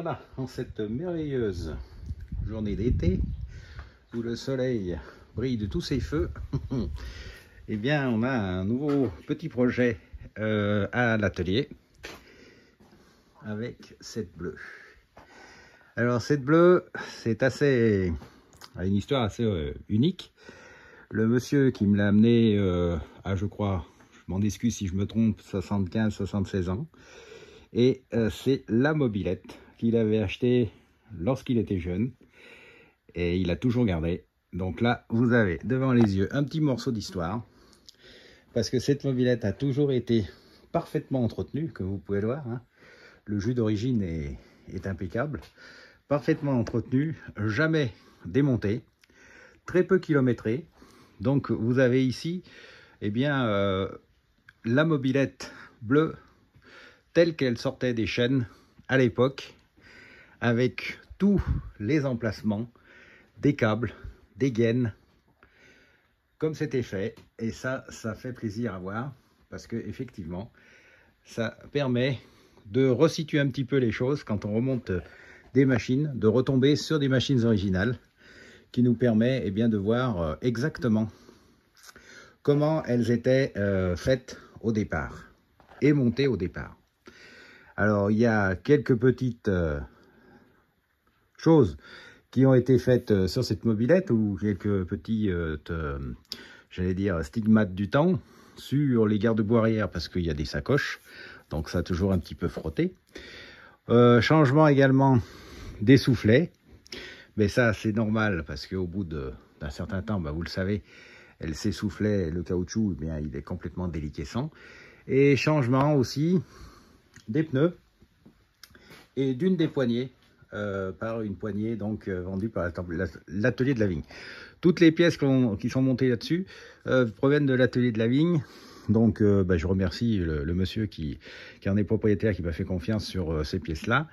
voilà, en cette merveilleuse journée d'été où le soleil brille de tous ses feux, eh bien on a un nouveau petit projet à l'atelier avec cette bleue. Alors cette bleue, c'est une histoire assez unique. Le monsieur qui me l'a amené à, je crois, je m'en excuse si je me trompe, 75-76 ans. Et c'est la mobilette qu'il avait achetée lorsqu'il était jeune. Et il a toujours gardé. Donc là, vous avez devant les yeux un petit morceau d'histoire. Parce que cette mobilette a toujours été parfaitement entretenue, comme vous pouvez le voir. Hein. Le jus d'origine est impeccable. Parfaitement entretenu, jamais démonté, très peu kilométré. Donc vous avez ici eh bien, la mobilette bleue telle qu'elle sortait des chaînes à l'époque, avec tous les emplacements, des câbles, des gaines, comme c'était fait. Et ça fait plaisir à voir, parce que effectivement, ça permet de resituer un petit peu les choses quand on remonte des machines, de retomber sur des machines originales, qui nous permet eh bien, de voir exactement comment elles étaient faites au départ et montées au départ. Alors, il y a quelques petites choses qui ont été faites sur cette mobilette, ou quelques petits, j'allais dire, stigmates du temps sur les garde-boue arrière, parce qu'il y a des sacoches, donc ça a toujours un petit peu frotté. Changement également des soufflets, mais ça c'est normal, parce qu'au bout d'un certain temps, vous le savez, elle s'essoufflait, le caoutchouc, eh bien, il est complètement déliquescent. Et changement aussi des pneus et d'une des poignées, par une poignée donc vendue par l'atelier de la Vigne. Toutes les pièces qui sont montées là-dessus proviennent de l'atelier de la Vigne. Donc je remercie le monsieur qui en est propriétaire, qui m'a fait confiance sur ces pièces-là.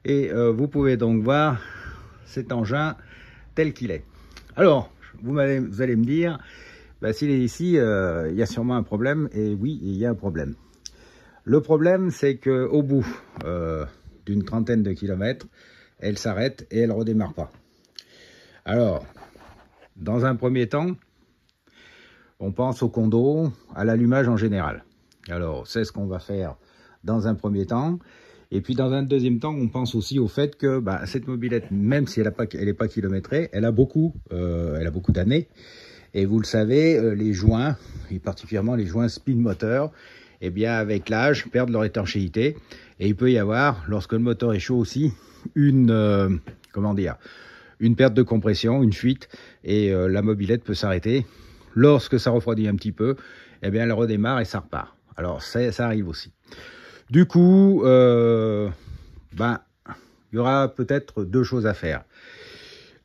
Et vous pouvez donc voir cet engin tel qu'il est. Alors, vous allez me dire, s'il est ici, il y a sûrement un problème. Et oui, il y a un problème. Le problème, c'est qu'au bout d'une trentaine de kilomètres, elle s'arrête et elle ne redémarre pas. Alors, dans un premier temps, on pense au condo, à l'allumage en général. Alors, c'est ce qu'on va faire dans un premier temps. Et puis, dans un deuxième temps, on pense aussi au fait que cette mobilette, même si elle n'est pas kilométrée, elle a beaucoup d'années. Et vous le savez, les joints, et particulièrement les joints spin moteur, eh bien, avec l'âge, perdent leur étanchéité. Et il peut y avoir, lorsque le moteur est chaud aussi, une perte de compression, une fuite, et la mobilette peut s'arrêter. Lorsque ça refroidit un petit peu, eh bien, elle redémarre et ça repart. Alors, ça arrive aussi. Du coup, il y aura peut-être deux choses à faire.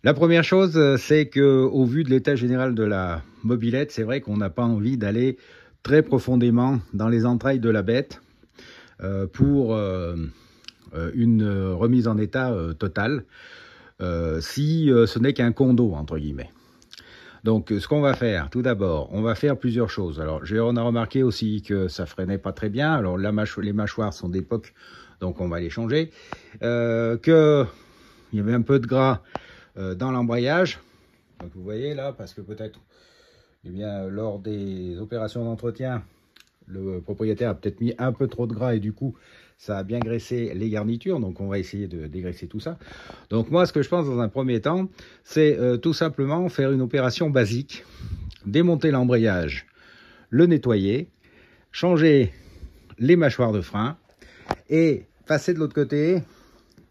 La première chose, c'est qu'au vu de l'état général de la mobilette, c'est vrai qu'on n'a pas envie d'aller très profondément dans les entrailles de la bête pour une remise en état totale, si ce n'est qu'un condo, entre guillemets. Donc, ce qu'on va faire, tout d'abord, on va faire plusieurs choses. Alors, on a remarqué aussi que ça freinait pas très bien. Alors, les mâchoires sont d'époque, donc on va les changer. Qu'il y avait un peu de gras dans l'embrayage. Donc, vous voyez là, parce que peut-être, eh bien, lors des opérations d'entretien, le propriétaire a peut-être mis un peu trop de gras et du coup, ça a bien graissé les garnitures. Donc, on va essayer de dégraisser tout ça. Donc, moi, ce que je pense dans un premier temps, c'est tout simplement faire une opération basique. Démonter l'embrayage, le nettoyer, changer les mâchoires de frein et passer de l'autre côté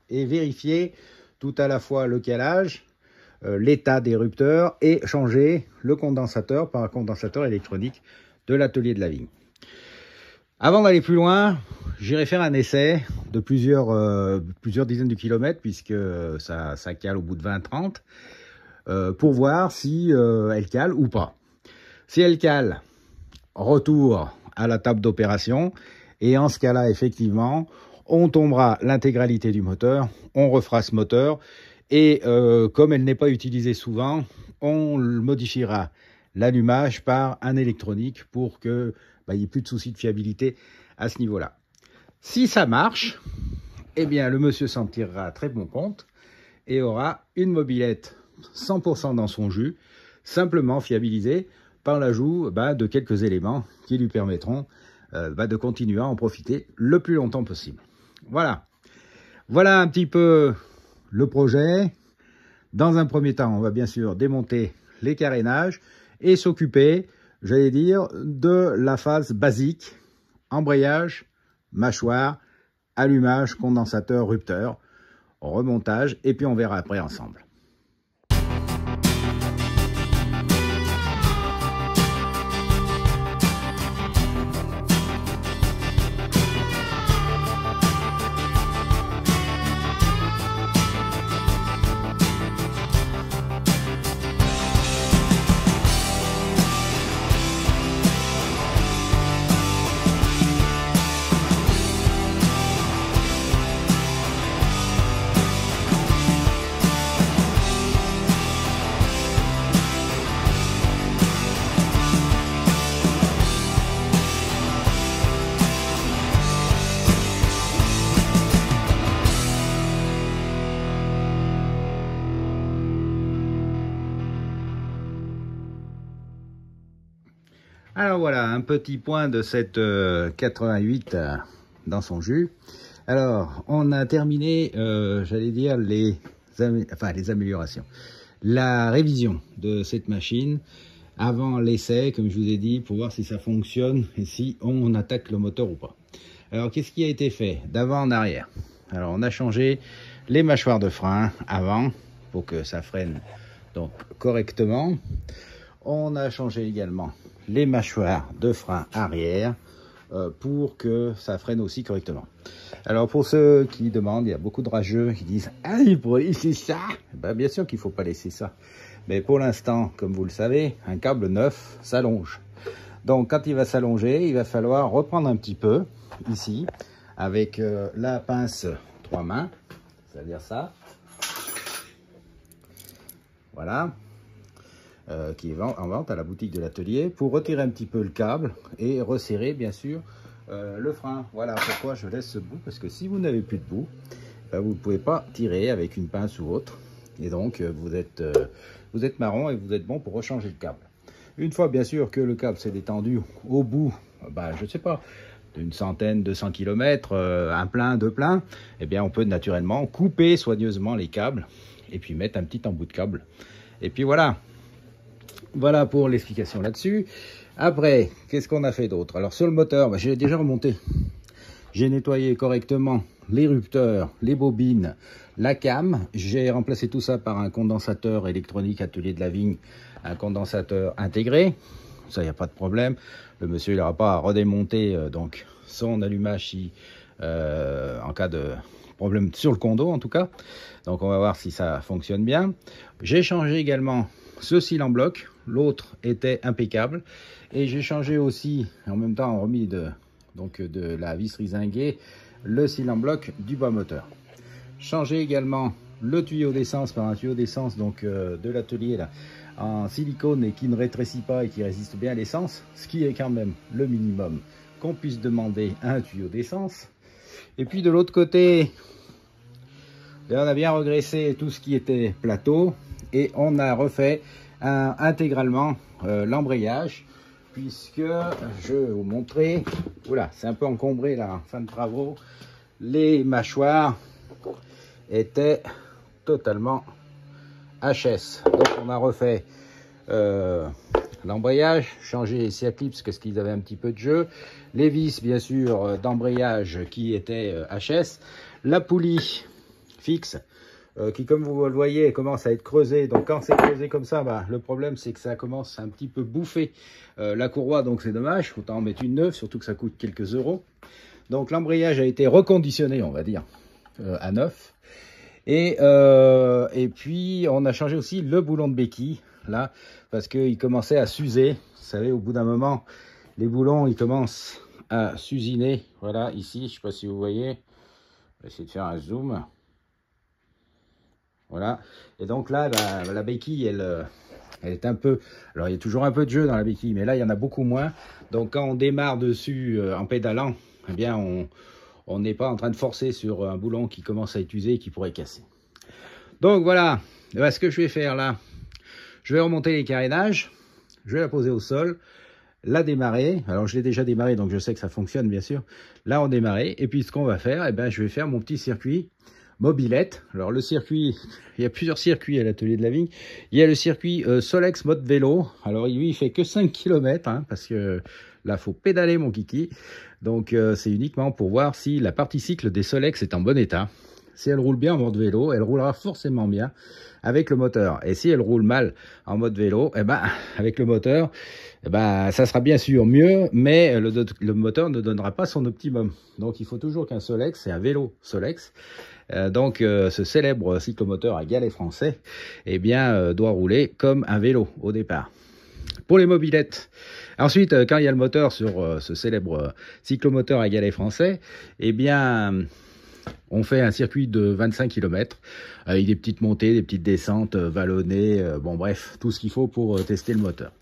et vérifier tout à la fois le calage, l'état des rupteurs et changer le condensateur par un condensateur électronique de l'atelier de la Vigne. Avant d'aller plus loin, j'irai faire un essai de plusieurs dizaines de kilomètres, puisque ça cale au bout de 20-30, pour voir si elle cale ou pas. Si elle cale, retour à la table d'opération, et en ce cas-là, effectivement, on tombera l'intégralité du moteur, on refera ce moteur, et comme elle n'est pas utilisée souvent, on modifiera l'allumage par un électronique pour que il n'y ait plus de soucis de fiabilité à ce niveau-là. Si ça marche, eh bien le monsieur s'en tirera à très bon compte et aura une mobilette 100% dans son jus, simplement fiabilisée par l'ajout de quelques éléments qui lui permettront de continuer à en profiter le plus longtemps possible. Voilà. Voilà un petit peu le projet. Dans un premier temps, on va bien sûr démonter les carénages et s'occuper, j'allais dire, de la phase basique, embrayage, mâchoire, allumage, condensateur, rupteur, remontage, et puis on verra après ensemble. Alors voilà, un petit point de cette 88 dans son jus. Alors, on a terminé, j'allais dire, les améliorations. La révision de cette machine avant l'essai, comme je vous ai dit, pour voir si ça fonctionne et si on attaque le moteur ou pas. Alors, qu'est-ce qui a été fait d'avant en arrière? Alors, on a changé les mâchoires de frein avant pour que ça freine donc correctement. On a changé également les mâchoires de frein arrière pour que ça freine aussi correctement. Alors pour ceux qui demandent, il y a beaucoup de rageux qui disent « Ah, il faut laisser ça !» Bien sûr qu'il ne faut pas laisser ça. Mais pour l'instant, comme vous le savez, un câble neuf s'allonge. Donc quand il va s'allonger, il va falloir reprendre un petit peu, ici, avec la pince 3 mains, c'est-à-dire ça. Voilà. Qui est en vente à la boutique de l'atelier, pour retirer un petit peu le câble et resserrer bien sûr le frein. Voilà pourquoi je laisse ce bout, parce que si vous n'avez plus de bout, vous ne pouvez pas tirer avec une pince ou autre, et donc vous êtes marron et vous êtes bon pour rechanger le câble. Une fois bien sûr que le câble s'est détendu au bout, je ne sais pas, d'une centaine, 200 km, un plein, deux pleins, eh bien on peut naturellement couper soigneusement les câbles et puis mettre un petit embout de câble. Et puis voilà. Voilà pour l'explication là-dessus. Après, qu'est-ce qu'on a fait d'autre? Alors sur le moteur, j'ai déjà remonté. J'ai nettoyé correctement les rupteurs, les bobines, la cam. J'ai remplacé tout ça par un condensateur électronique Atelier de la Vigne, un condensateur intégré. Ça, il n'y a pas de problème. Le monsieur, il n'aura pas à redémonter donc son allumage si, en cas de problème sur le condo en tout cas. Donc on va voir si ça fonctionne bien. J'ai changé également ce cil en bloc, l'autre était impeccable, et j'ai changé aussi, en même temps remis de la visserie zinguée, le cil en bloc du bas moteur. Changé également le tuyau d'essence par un tuyau d'essence de l'atelier là, en silicone et qui ne rétrécit pas et qui résiste bien à l'essence, ce qui est quand même le minimum qu'on puisse demander à un tuyau d'essence. Et puis de l'autre côté, on a bien regraissé tout ce qui était plateau et on a refait intégralement l'embrayage, puisque je vais vous montrer, voilà, c'est un peu encombré là en fin de travaux, les mâchoires étaient totalement HS. Donc on a refait l'embrayage, changé les scie à clips parce qu'ils avaient un petit peu de jeu, les vis bien sûr d'embrayage qui étaient HS, la poulie fixe qui, comme vous le voyez, commence à être creusée. Donc quand c'est creusé comme ça, le problème c'est que ça commence à un petit peu bouffer la courroie, donc c'est dommage, autant en mettre une neuve, surtout que ça coûte quelques euros. Donc l'embrayage a été reconditionné, on va dire, à neuf. Et puis on a changé aussi le boulon de béquille, là, parce qu'il commençait à s'user. Vous savez, au bout d'un moment, les boulons, ils commencent à s'usiner. Voilà, ici, je ne sais pas si vous voyez. Je vais essayer de faire un zoom. Voilà, et donc là, la béquille, elle est un peu... Alors, il y a toujours un peu de jeu dans la béquille, mais là, il y en a beaucoup moins. Donc, quand on démarre dessus en pédalant, eh bien, on n'est pas en train de forcer sur un boulon qui commence à être usé et qui pourrait casser. Donc voilà, ce que je vais faire là, je vais remonter les carénages, je vais la poser au sol, la démarrer. Alors je l'ai déjà démarré, donc je sais que ça fonctionne bien sûr. Là on démarre, et puis ce qu'on va faire, je vais faire mon petit circuit mobilette. Alors le circuit, il y a plusieurs circuits à l'atelier de la vigne. Il y a le circuit Solex mode vélo. Alors lui il fait que 5 km, parce que là faut pédaler mon kiki. Donc c'est uniquement pour voir si la partie cycle des Solex est en bon état. Si elle roule bien en mode vélo, elle roulera forcément bien avec le moteur. Et si elle roule mal en mode vélo, avec le moteur, ça sera bien sûr mieux, mais le moteur ne donnera pas son optimum. Donc il faut toujours qu'un Solex, c'est un vélo Solex, ce célèbre cyclomoteur à galets français, doit rouler comme un vélo au départ. Pour les mobilettes, ensuite, quand il y a le moteur sur ce célèbre cyclomoteur à galets français, on fait un circuit de 25 km avec des petites montées, des petites descentes, vallonnées, bon bref, tout ce qu'il faut pour tester le moteur.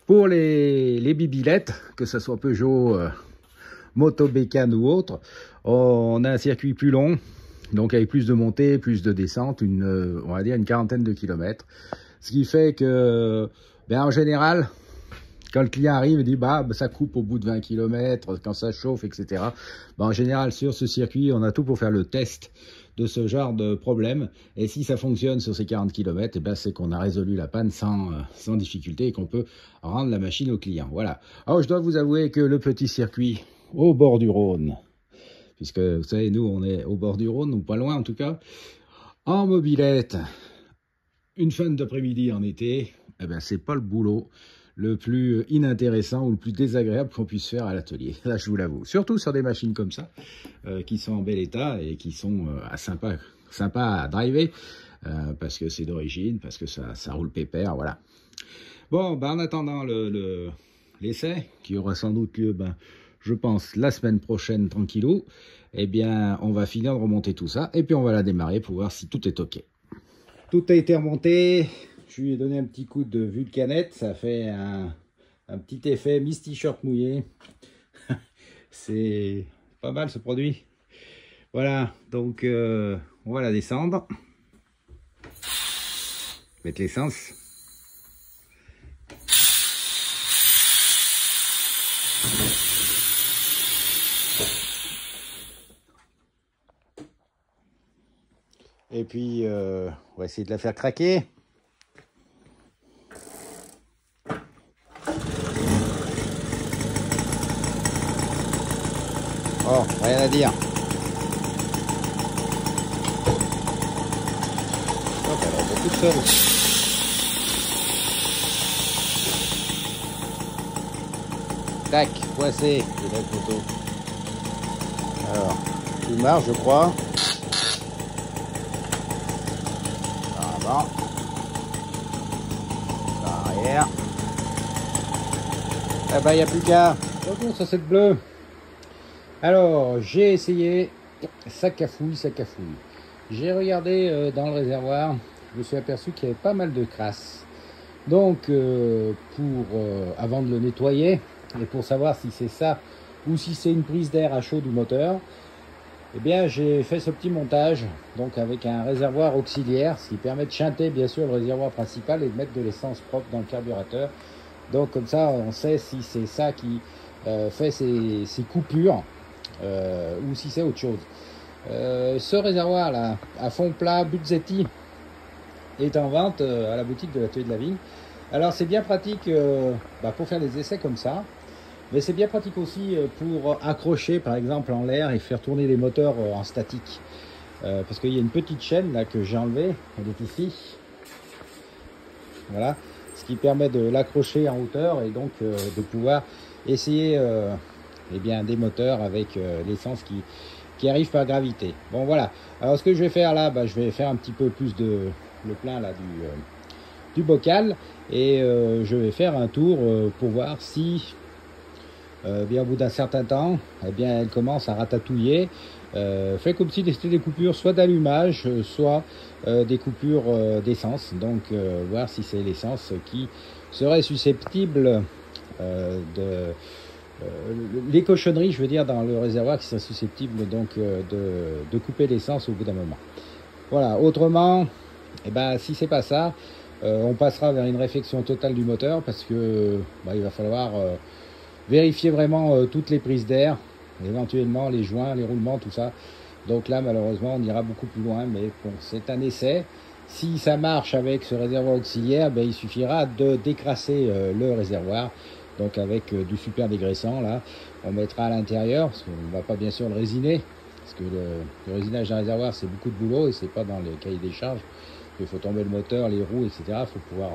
Pour les bibilettes, que ce soit Peugeot, Moto Bécane ou autre, on a un circuit plus long, donc avec plus de montées, plus de descentes, on va dire une quarantaine de kilomètres. Ce qui fait que, en général, quand le client arrive et dit ça coupe au bout de 20 km, quand ça chauffe, etc. En général, sur ce circuit, on a tout pour faire le test de ce genre de problème. Et si ça fonctionne sur ces 40 km, c'est qu'on a résolu la panne sans difficulté et qu'on peut rendre la machine au client. Voilà. Alors, je dois vous avouer que le petit circuit au bord du Rhône, puisque vous savez, nous, on est au bord du Rhône, ou pas loin en tout cas, en mobilette, une fin d'après-midi en été, c'est pas le boulot le plus inintéressant ou le plus désagréable qu'on puisse faire à l'atelier. Là, je vous l'avoue. Surtout sur des machines comme ça, qui sont en bel état et qui sont sympa à driver, parce que c'est d'origine, parce que ça roule pépère, voilà. Bon, en attendant l'essai, qui aura sans doute lieu, je pense, la semaine prochaine, tranquillou, on va finir de remonter tout ça, et puis on va la démarrer pour voir si tout est OK. Tout a été remonté. Je lui ai donné un petit coup de vulcanette, ça fait un petit effet Miss T-shirt mouillé. C'est pas mal ce produit. Voilà, donc on va la descendre. Mettre l'essence. Et puis on va essayer de la faire craquer. Oh, rien à dire. Oh, elle est toute seule. Tac, voici la photo. Alors, tout marche, je crois. Avant. Arrière. Il n'y a plus qu'à. Retour sur cette bleue. Alors, j'ai essayé, ça cafouille. J'ai regardé dans le réservoir, je me suis aperçu qu'il y avait pas mal de crasse. Donc, avant de le nettoyer, et pour savoir si c'est ça, ou si c'est une prise d'air à chaud du moteur, j'ai fait ce petit montage, donc avec un réservoir auxiliaire, ce qui permet de chanter bien sûr le réservoir principal et de mettre de l'essence propre dans le carburateur. Donc comme ça, on sait si c'est ça qui fait ces coupures, ou si c'est autre chose. Ce réservoir là à fond plat Buzzetti est en vente à la boutique de l'atelier de la vigne. Alors c'est bien pratique pour faire des essais comme ça, mais c'est bien pratique aussi pour accrocher par exemple en l'air et faire tourner les moteurs en statique, parce qu'il y a une petite chaîne là que j'ai enlevée, elle est ici, voilà, ce qui permet de l'accrocher en hauteur et donc de pouvoir essayer des moteurs avec l'essence qui arrive par gravité. Bon voilà, alors ce que je vais faire là, je vais faire un petit peu plus de le plein là du bocal, et je vais faire un tour pour voir si au bout d'un certain temps elle commence à ratatouiller, fait comme si c'était des coupures soit d'allumage, soit des coupures d'essence, donc voir si c'est l'essence qui serait susceptible les cochonneries, je veux dire, dans le réservoir qui sont susceptibles donc de couper l'essence au bout d'un moment. Voilà, autrement, eh ben, si c'est pas ça, on passera vers une réfection totale du moteur parce que il va falloir vérifier vraiment toutes les prises d'air, éventuellement les joints, les roulements, tout ça. Donc là, malheureusement, on ira beaucoup plus loin, mais bon, c'est un essai. Si ça marche avec ce réservoir auxiliaire, ben, il suffira de décrasser le réservoir. Donc avec du super dégraissant, là, on mettra à l'intérieur, parce qu'on ne va pas bien sûr le résiner, parce que le résinage d'un réservoir, c'est beaucoup de boulot et c'est pas dans le cahier des charges. Il faut tomber le moteur, les roues, etc. Il faut pouvoir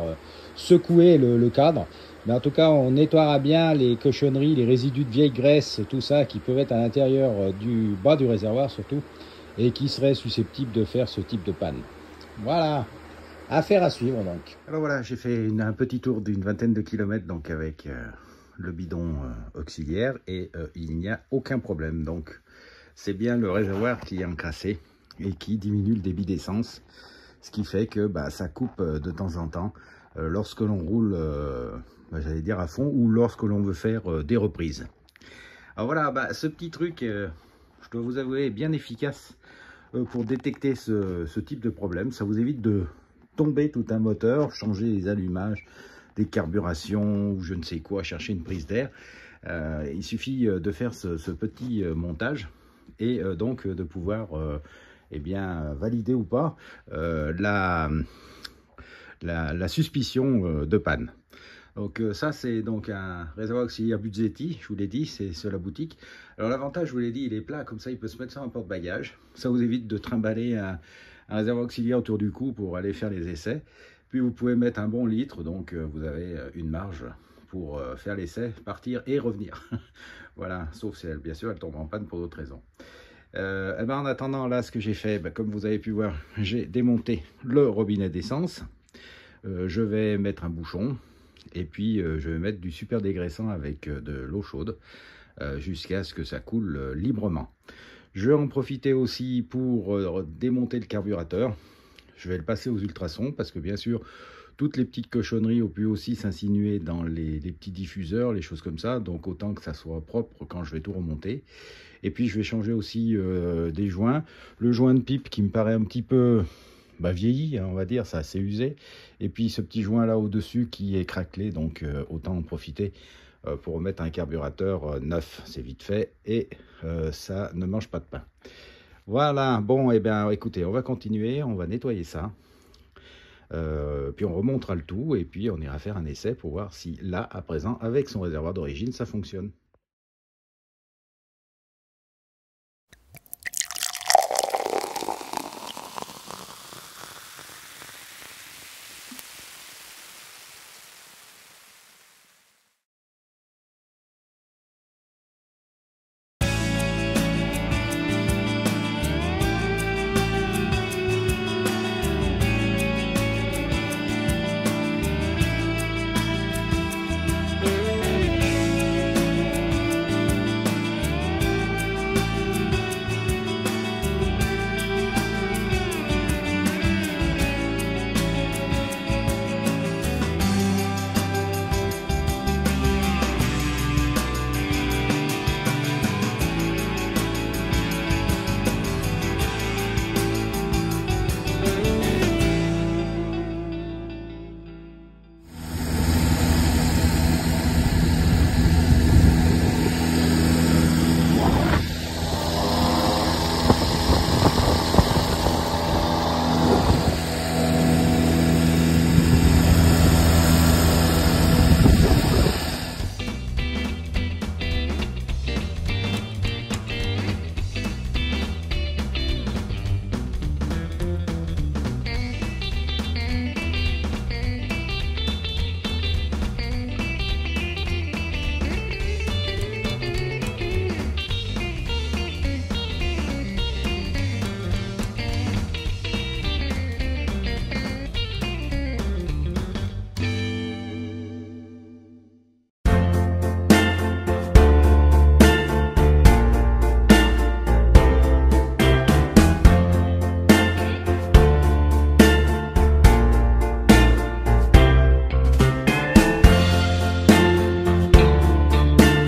secouer le cadre. Mais en tout cas, on nettoiera bien les cochonneries, les résidus de vieille graisse, tout ça qui peuvent être à l'intérieur du bas du réservoir surtout, et qui seraient susceptibles de faire ce type de panne. Voilà, affaire à suivre donc. Alors voilà, j'ai fait un petit tour d'une vingtaine de kilomètres donc avec le bidon auxiliaire et il n'y a aucun problème. Donc c'est bien le réservoir qui est encrassé et qui diminue le débit d'essence. Ce qui fait que ça coupe de temps en temps lorsque l'on roule, j'allais dire à fond, ou lorsque l'on veut faire des reprises. Alors voilà, ce petit truc, je dois vous avouer, est bien efficace pour détecter ce type de problème. Ça vous évite de tomber tout un moteur, changer les allumages, des carburations, ou je ne sais quoi, chercher une prise d'air. Il suffit de faire ce petit montage et donc de pouvoir eh bien, valider ou pas la suspicion de panne. Donc ça, c'est donc un réservoir auxiliaire Buzzetti, je vous l'ai dit, c'est sur la boutique. Alors l'avantage, je vous l'ai dit, il est plat, comme ça il peut se mettre sur un porte-bagages. Ça vous évite de trimballer un réservoir auxiliaire autour du cou pour aller faire les essais. Puis vous pouvez mettre un bon litre, donc vous avez une marge pour faire l'essai, partir et revenir. Voilà, sauf si bien sûr elle tombe en panne pour d'autres raisons. En attendant, là, ce que j'ai fait, comme vous avez pu voir, j'ai démonté le robinet d'essence. Je vais mettre un bouchon et puis je vais mettre du super dégraissant avec de l'eau chaude jusqu'à ce que ça coule librement. Je vais en profiter aussi pour démonter le carburateur. Je vais le passer aux ultrasons parce que bien sûr, toutes les petites cochonneries ont pu aussi s'insinuer dans les petits diffuseurs, les choses comme ça. Donc autant que ça soit propre quand je vais tout remonter. Et puis je vais changer aussi des joints. Le joint de pipe qui me paraît un petit peu vieilli, hein, on va dire, ça assez usé. Et puis ce petit joint là au-dessus qui est craquelé, donc autant en profiter pour remettre un carburateur neuf. C'est vite fait et ça ne mange pas de pain. Voilà, bon, et bien écoutez, on va continuer, on va nettoyer ça. Puis on remontera le tout et puis on ira faire un essai pour voir si là, à présent, avec son réservoir d'origine, ça fonctionne.